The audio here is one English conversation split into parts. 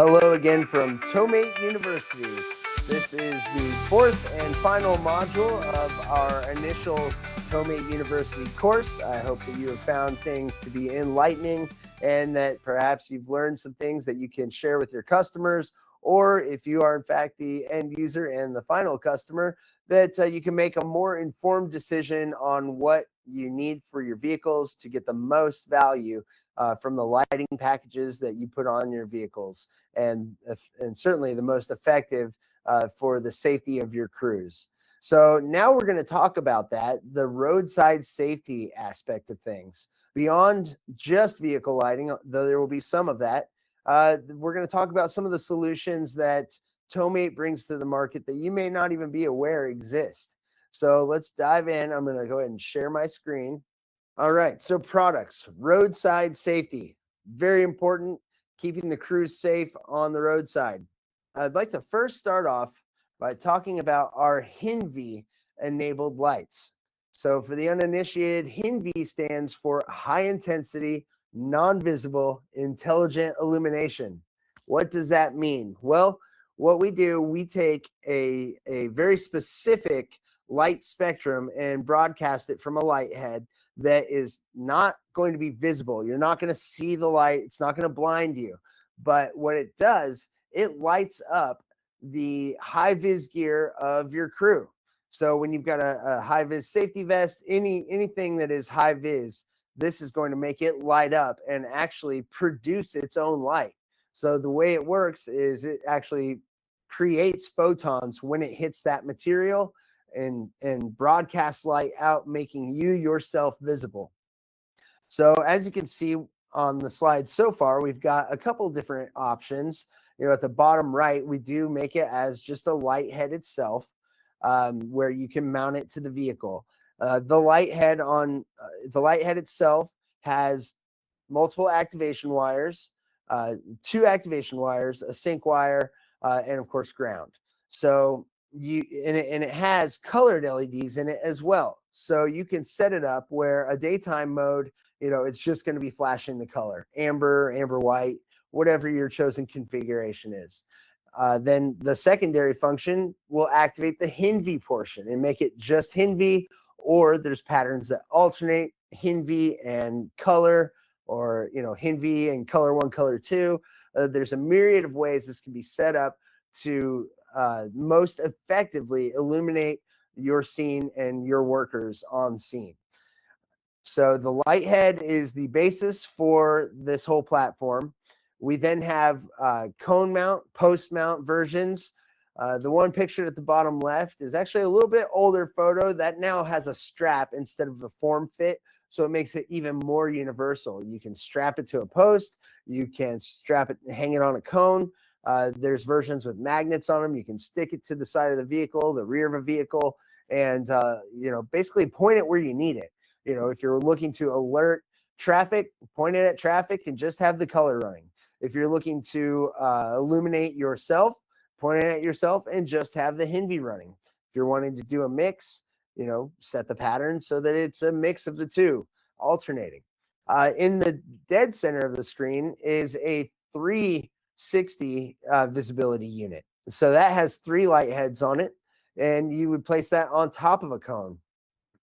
Hello again from TowMate University. This is the fourth and final module of our initial TowMate University course. I hope that you have found things to be enlightening and that perhaps you've learned some things that you can share with your customers, or if you are in fact the end user and the final customer, that you can make a more informed decision on what you need for your vehicles to get the most value from the lighting packages that you put on your vehicles, and certainly the most effective for the safety of your crews. So now we're going to talk about that, the roadside safety aspect of things. Beyond just vehicle lighting, though there will be some of that, we're going to talk about some of the solutions that TowMate brings to the market that you may not even be aware exist. So let's dive in. I'm going to go ahead and share my screen. All right, so products, roadside safety, very important, keeping the crews safe on the roadside. I'd like to first start off by talking about our HINV enabled lights. So for the uninitiated, HINV stands for high intensity, non-visible, intelligent illumination. What does that mean? Well, what we do, we take a very specific light spectrum and broadcast it from a light head that is not going to be visible. You're not going to see the light. It's not going to blind you. But what it does, it lights up the high vis gear of your crew. So when you've got a high vis safety vest, anything that is high vis, this is going to make it light up and actually produce its own light. So the way it works is it actually creates photons when it hits that material and broadcasts light out, making you yourself visible. So as you can see on the slide so far, we've got a couple different options. At the bottom right, we do make it as just a light head itself, where you can mount it to the vehicle. The light head itself has multiple activation wires, 2 activation wires, a sync wire, and of course ground. So it has colored LEDs in it as well. So you can set it up where a daytime mode, it's just going to be flashing the color, amber white, whatever your chosen configuration is. Then the secondary function will activate the HINV portion and make it just HINV, or there's patterns that alternate HINV and color, or HINV and color 1, color 2. There's a myriad of ways this can be set up to most effectively illuminate your scene and your workers on scene. So the light head is the basis for this whole platform. We then have cone mount, post mount versions. The one pictured at the bottom left is actually a little bit older photo that now has a strap instead of a form fit. So it makes it even more universal. You can strap it to a post. You can strap it, hang it on a cone. There's versions with magnets on them. You can stick it to the side of the vehicle, the rear of a vehicle, and basically point it where you need it. If you're looking to alert traffic, point it at traffic and just have the color running. If you're looking to illuminate yourself, point it at yourself and just have the HINV running. If you're wanting to do a mix, set the pattern so that it's a mix of the two, alternating. In the dead center of the screen is a 360 visibility unit. So that has 3 light heads on it, and you would place that on top of a cone.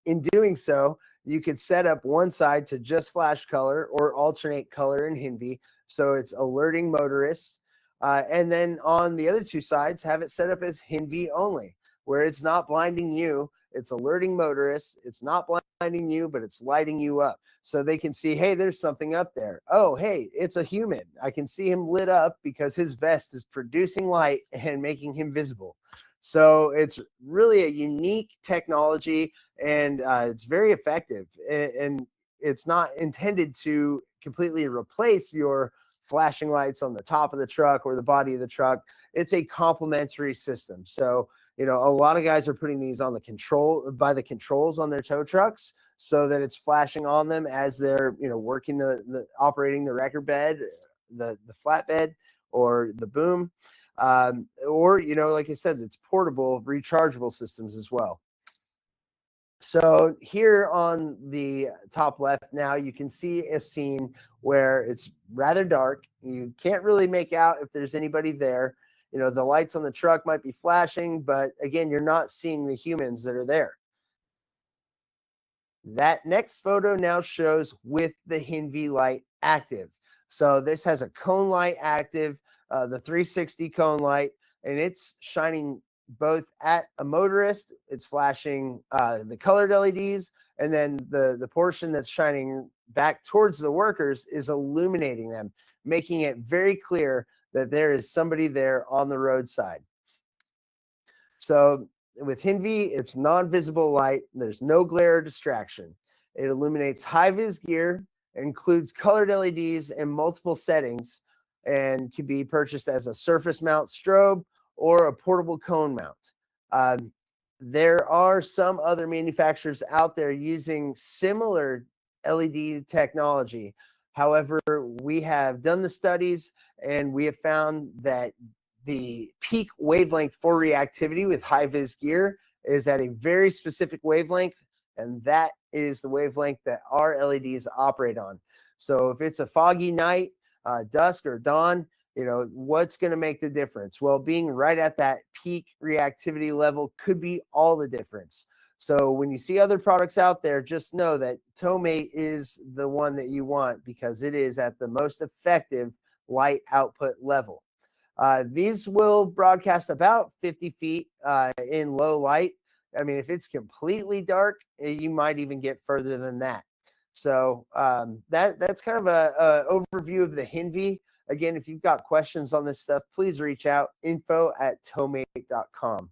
In doing so, you could set up one side to just flash color or alternate color in HINV, so it's alerting motorists. And then on the other 2 sides, have it set up as HINV only, where it's not blinding you, it's alerting motorists. It's not blinding you, but it's lighting you up. So they can see, hey, there's something up there. Oh, hey, it's a human. I can see him lit up because his vest is producing light and making him visible. So it's really a unique technology, and it's very effective. And it's not intended to completely replace your flashing lights on the top of the truck or the body of the truck. It's a complementary system. So, a lot of guys are putting these on the controls on their tow trucks so that it's flashing on them as they're, working the operating the wrecker bed, the flatbed, or the boom. Or, like I said, it's portable, rechargeable systems as well. So here on the top left now, you can see a scene where it's rather dark. You can't really make out if there's anybody there. You know, the lights on the truck might be flashing, but again, you're not seeing the humans that are there. That next photo now shows with the Hinvi light active. So this has a cone light active, the 360 cone light, and it's shining both at a motorist. It's flashing the colored LEDs, and then the portion that's shining back towards the workers is illuminating them, making it very clear that there is somebody there on the roadside. So with Hinvi, it's non-visible light. There's no glare or distraction. It illuminates high-vis gear, includes colored LEDs and multiple settings, and can be purchased as a surface mount strobe or a portable cone mount. There are some other manufacturers out there using similar LED technology. However, we have done the studies and we have found that the peak wavelength for reactivity with high vis gear is at a very specific wavelength, and that is the wavelength that our LEDs operate on. So if it's a foggy night, dusk or dawn, you know, what's going to make the difference? Well, being right at that peak reactivity level could be all the difference. So when you see other products out there, just know that TowMate is the one that you want because it is at the most effective light output level. These will broadcast about 50 feet in low light. I mean, if it's completely dark, you might even get further than that. So that's kind of a overview of the Hinvi. Again, if you've got questions on this stuff, please reach out, info@towmate.com.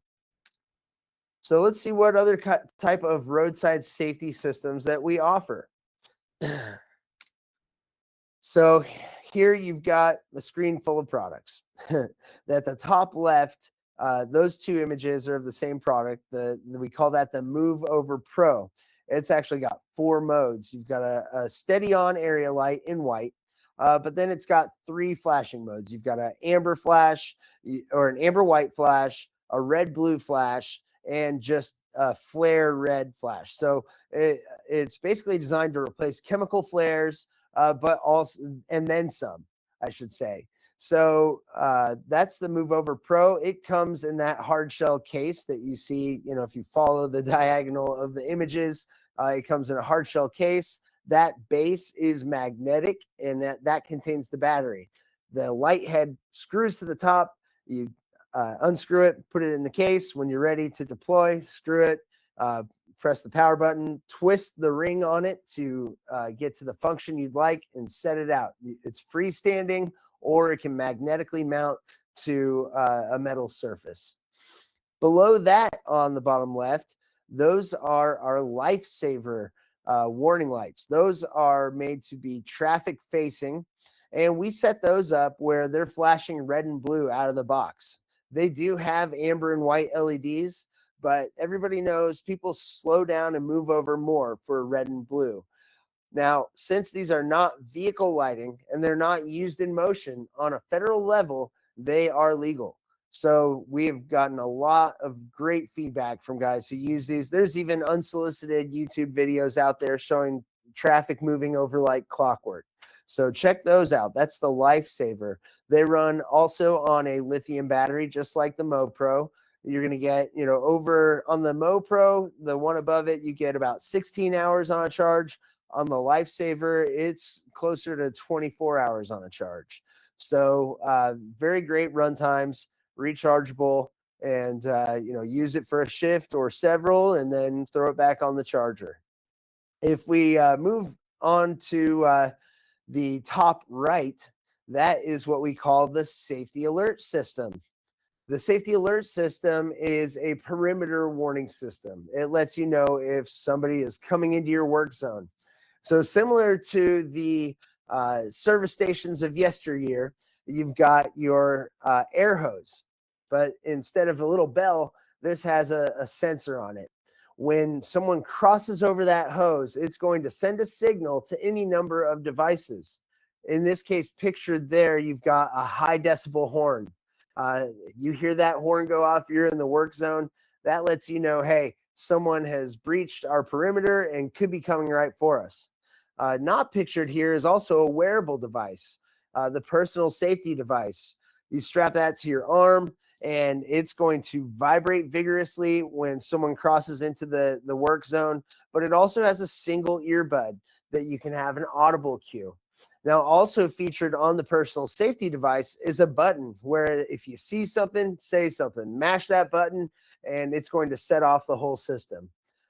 So let's see what other type of roadside safety systems that we offer. So here you've got a screen full of products. At the top left, those two images are of the same product. We call that the Move Over Pro. It's actually got 4 modes. You've got a steady on area light in white, but then it's got 3 flashing modes. You've got an amber flash or an amber white flash, a red blue flash, and just a flare red flash. So it's basically designed to replace chemical flares, but also, and then some, I should say. So that's the Move Over Pro. It comes in that hard shell case that you see, you know, if you follow the diagonal of the images, it comes in a hard shell case. That base is magnetic, and that contains the battery. The light head screws to the top. You unscrew it, put it in the case. When you're ready to deploy, screw it, press the power button, twist the ring on it to get to the function you'd like, and set it out. It's freestanding, or it can magnetically mount to a metal surface. Below that on the bottom left, those are our lifesaver warning lights. Those are made to be traffic facing, and we set those up where they're flashing red and blue out of the box. They do have amber and white LEDs, but everybody knows people slow down and move over more for red and blue. Now, since these are not vehicle lighting and they're not used in motion on a federal level, they are legal. So we have gotten a lot of great feedback from guys who use these. There's even unsolicited YouTube videos out there showing traffic moving over like clockwork. So check those out. That's the Lifesaver. They run also on a lithium battery, just like the MoPro. You're going to get, you know, over on the MoPro, the one above it, you get about 16 hours on a charge. On the Lifesaver, it's closer to 24 hours on a charge. So very great run times, rechargeable, and you know, use it for a shift or several, and then throw it back on the charger. If we move on to the top right, that is what we call the safety alert system. The safety alert system is a perimeter warning system. It lets you know if somebody is coming into your work zone. So similar to the service stations of yesteryear, you've got your air hose, but instead of a little bell, this has a sensor on it. When someone crosses over that hose, it's going to send a signal to any number of devices. In this case, pictured there, you've got a high decibel horn. You hear that horn go off, you're in the work zone. That lets you know, hey, someone has breached our perimeter and could be coming right for us. Not pictured here is also a wearable device, the personal safety device. You strap that to your arm, and it's going to vibrate vigorously when someone crosses into the work zone, but it also has a single earbud that you can have an audible cue. Now, also featured on the personal safety device is a button where if you see something, say something, mash that button, and it's going to set off the whole system.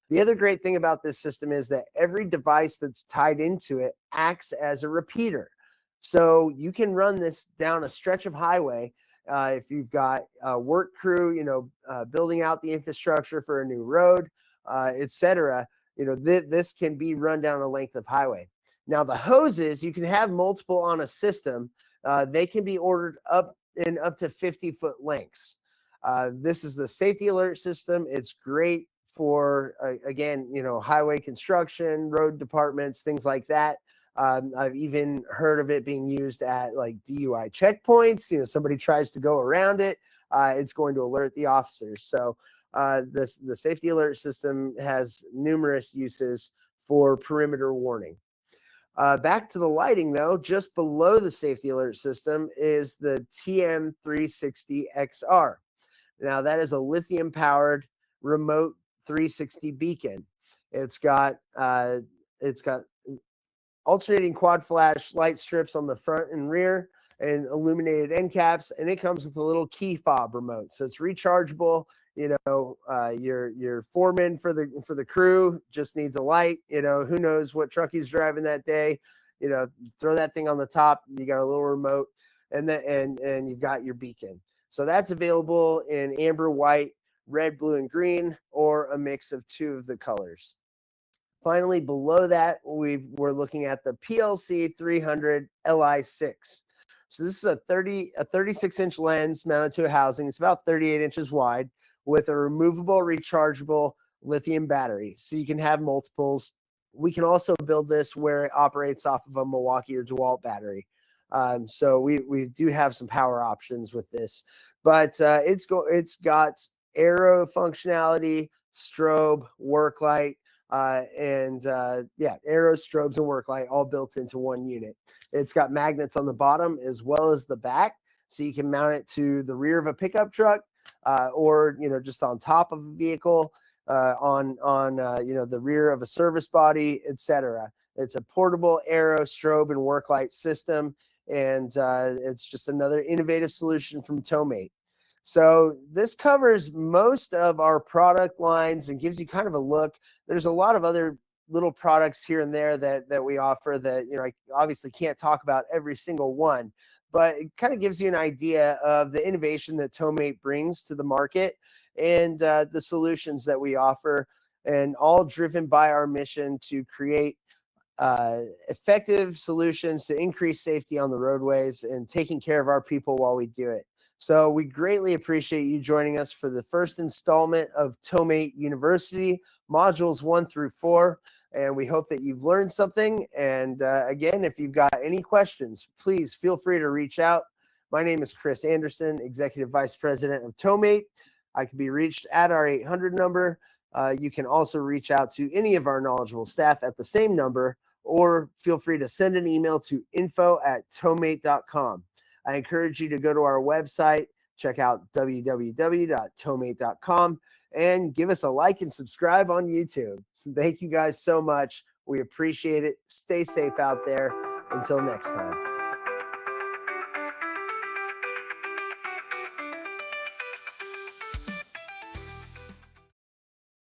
The other great thing about this system is that every device that's tied into it acts as a repeater. So you can run this down a stretch of highway. If you've got a work crew, building out the infrastructure for a new road, etc., this can be run down a length of highway. Now, the hoses, you can have multiple on a system. They can be ordered up to 50-foot lengths. This is the safety alert system. It's great for, again, highway construction, road departments, things like that. I've even heard of it being used at like DUI checkpoints. Somebody tries to go around it, it's going to alert the officers. So the safety alert system has numerous uses for perimeter warning. Back to the lighting, though, just below the safety alert system is the TM360XR. Now, that is a lithium-powered remote 360 beacon. It's got alternating quad flash light strips on the front and rear and illuminated end caps, and it comes with a little key fob remote, so it's rechargeable. Your foreman for the crew just needs a light. Who knows what truck he's driving that day. Throw that thing on the top. You got a little remote, and you've got your beacon. So that's available in amber, white, red, blue, and green, or a mix of two of the colors. Finally, below that, we're looking at the PLC 300 Li6. So this is a 36-inch lens mounted to a housing. It's about 38 inches wide with a removable, rechargeable lithium battery. So you can have multiples. We can also build this where it operates off of a Milwaukee or DeWalt battery. So we do have some power options with this, but it's got arrow functionality, strobe, work light, arrows, strobes, and work light all built into one unit. It's got magnets on the bottom as well as the back, so you can mount it to the rear of a pickup truck, or just on top of a vehicle, on the rear of a service body, etc. It's a portable arrow, strobe, and work light system, and it's just another innovative solution from TowMate. So this covers most of our product lines and gives you kind of a look. There's a lot of other little products here and there that we offer that, I obviously can't talk about every single one, but it kind of gives you an idea of the innovation that TowMate brings to the market and the solutions that we offer, and all driven by our mission to create effective solutions to increase safety on the roadways and taking care of our people while we do it. So we greatly appreciate you joining us for the first installment of TowMate University, modules 1 through 4. And we hope that you've learned something. And again, if you've got any questions, please feel free to reach out. My name is Chris Anderson, Executive Vice President of TowMate. I can be reached at our 800 number. You can also reach out to any of our knowledgeable staff at the same number, or feel free to send an email to info@towmate.com. I encourage you to go to our website, check out www.towmate.com, and give us a like and subscribe on YouTube. So thank you guys so much. We appreciate it. Stay safe out there. Until next time.